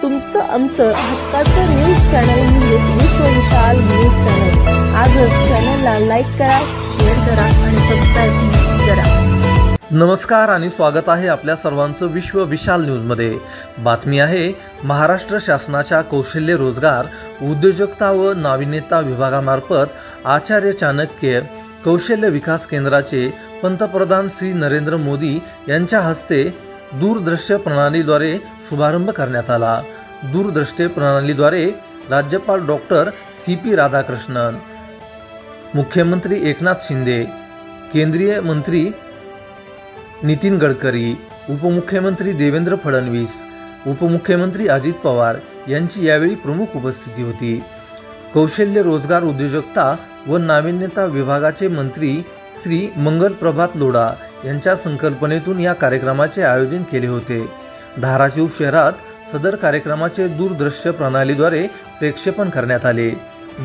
तुमचं आमचं हक्काचं न्यूज चॅनल म्हणजेच विश्व विशाल न्यूज चॅनल। आजच चॅनलला लाईक करा, शेअर करा आणि सबस्क्राईब करा। नमस्कार आणि स्वागत आहे आपल्या सर्वांचं विश्व विशाल न्यूजमध्ये। बातमी आहे महाराष्ट्र शासनाच्या कौशल्य रोजगार उद्योजकता व नाविन्यता विभागामार्फत आचार्य चाणक्य कौशल्य विकास केंद्राचे पंतप्रधान श्री नरेंद्र मोदी यांच्या हस्ते दूरदृश्य प्रणालीद्वारे शुभारंभ करण्यात आला। दूरदृश्य प्रणालीद्वारे राज्यपाल डॉक्टर CP राधाकृष्णन, मुख्यमंत्री एकनाथ शिंदे, केंद्रीय मंत्री नितीन गडकरी, उपमुख्यमंत्री देवेंद्र फडणवीस, उपमुख्यमंत्री अजित पवार यांची यावेळी प्रमुख उपस्थिती होती। कौशल्य रोजगार उद्योजकता व नाविन्यता विभागाचे मंत्री श्री मंगल प्रभात लोढा यांच्या संकल्पनेतून या कार्यक्रमाचे आयोजन केले होते। धाराशिव शहरात सदर कार्यक्रमाचे दूरदृश्य प्रणालीद्वारे प्रक्षेपण करण्यात आले।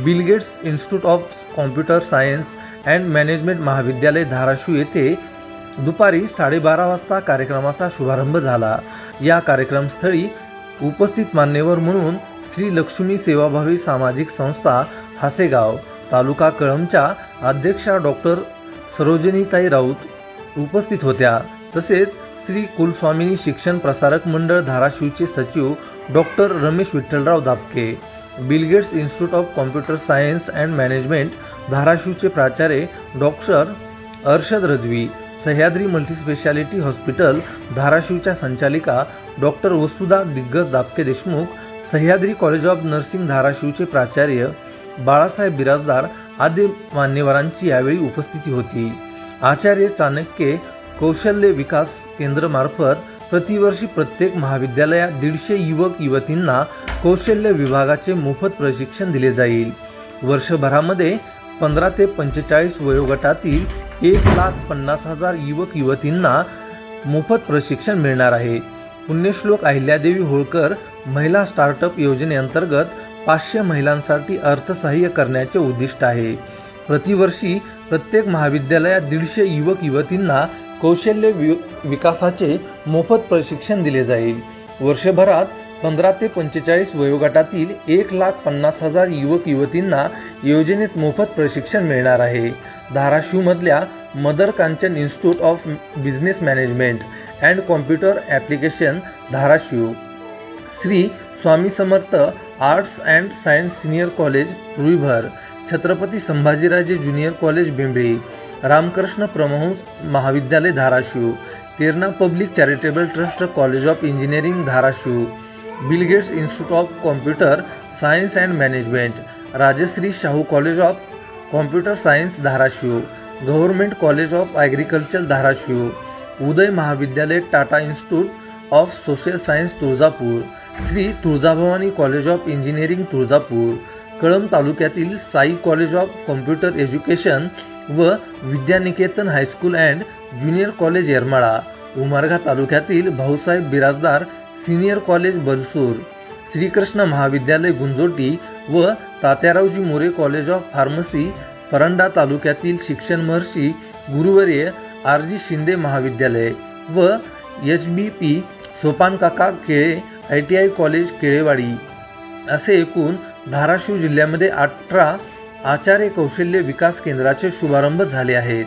Bill Gates institute of computer science and Management महाविद्यालय धाराशिव येथे दुपारी 12:30 वाजता कार्यक्रमाचा शुभारंभ झाला। या कार्यक्रमस्थळी उपस्थित मान्यवर म्हणून श्री लक्ष्मी सेवाभावी सामाजिक संस्था हासेगाव तालुका कळंबच्या अध्यक्षा डॉक्टर सरोजिनीताई राऊत उपस्थित होत्या। तसेच श्री कुलस्वामिनी शिक्षण प्रसारक मंडळ धाराशिवचे सचिव doctor Ramesh Vitthalrao Dapke, Bill Gates institute of computer science and management धाराशिवचे प्राचार्य doctor Arshad Rizvi, Sahyadri multispeciality hospital धाराशिवच्या संचालिका doctor Vasudha Diggaj Dapke Deshmukh, Sahyadri college of nursing धाराशिवचे प्राचार्य बाळासाहेब बिराजदार आदी मान्यवरांची यावेळी उपस्थिती होती। आचार्य चाणक्य कौशल्य विकास केंद्र मार्फत प्रतिवर्षी प्रत्येक महाविद्यालयात 150 युवक युवतींना कौशल्य विभागाचे मोफत प्रशिक्षण दिले जाईल। वर्षभरामध्ये 15 ते 45 वयोगटातील 1,50,000 युवक युवतींना मोफत प्रशिक्षण मिळणार आहे। पुण्यश्लोक अहिल्यादेवी होळकर महिला स्टार्टअप योजनेअंतर्गत 500 महिलांसाठी अर्थसहाय्य करण्याचे उद्दिष्ट आहे। प्रतिवर्षी प्रत्येक महाविद्यालयात 150 युवक युवतींना कौशल्य विकासाचे मोफत प्रशिक्षण दिले जाईल। वर्षभरात 15 ते 45 वयोगटातील 1,50,000 युवक युवतींना योजनेत मोफत प्रशिक्षण मिळणार आहे। धाराशिवमधल्या mother Kanchan institute of business management and computer application Dharashiv, Shri Swami Samarth arts and science senior college Ruibhar, Chhatrapati Sambhajiraje junior college Bembli, Ramakrishna Paramhansa महाविद्यालय Dharashiv, Terna public charitable trust college of engineering Dharashiv, Bill Gates institute of computer science and management, Rajshri Shahu college of computer science Dharashiv, government college of agriculture Dharashiv, Uday महाविद्यालय Tata institute of social science Tuljapur, Shri Tuljabhavani college of engineering Tuljapur, Kalamb तालुक्यातील Sai college of computer education व Vidyaniketan high school and junior college Yermala, Umarga तालुक्यातील Bhausaheb Biradar senior college Balsur, Shrikrishna महाविद्यालय गुंजोटी व Tatyaraoji More college of pharmacy Paranda तालुक्यातील शिक्षण महर्षी गुरुवर्य RG शिंदे महाविद्यालय व HBP Sopankaka Kele ITI college Kelewadi असे एकूण धाराशिव जिल्ह्यामध्ये 18 आचार्य कौशल्य विकास केंद्राचे शुभारंभ झाले आहेत।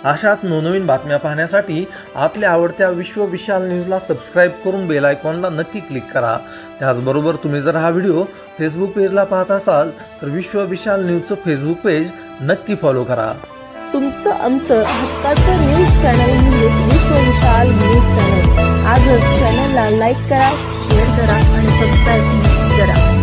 अशाच नवनवीन बातम्या पाहण्यासाठी आपल्या आवडत्या विश्व विशाल न्यूजला सबस्क्राईब करून बेल आयकॉनला नक्की क्लिक करा। त्याचबरोबर तुम्ही जर हा व्हिडिओ फेसबुक पेजला पाहत असाल तर विश्व विशाल न्यूजचं फेसबुक पेज नक्की फॉलो करा। तुमचं आमचं हक्काचं न्यूज चॅनल म्हणजेच विश्व विशाल न्यूज चॅनल। आजच चॅनलला लाईक करा, शेअर करा आणि सबस्क्राईब करा।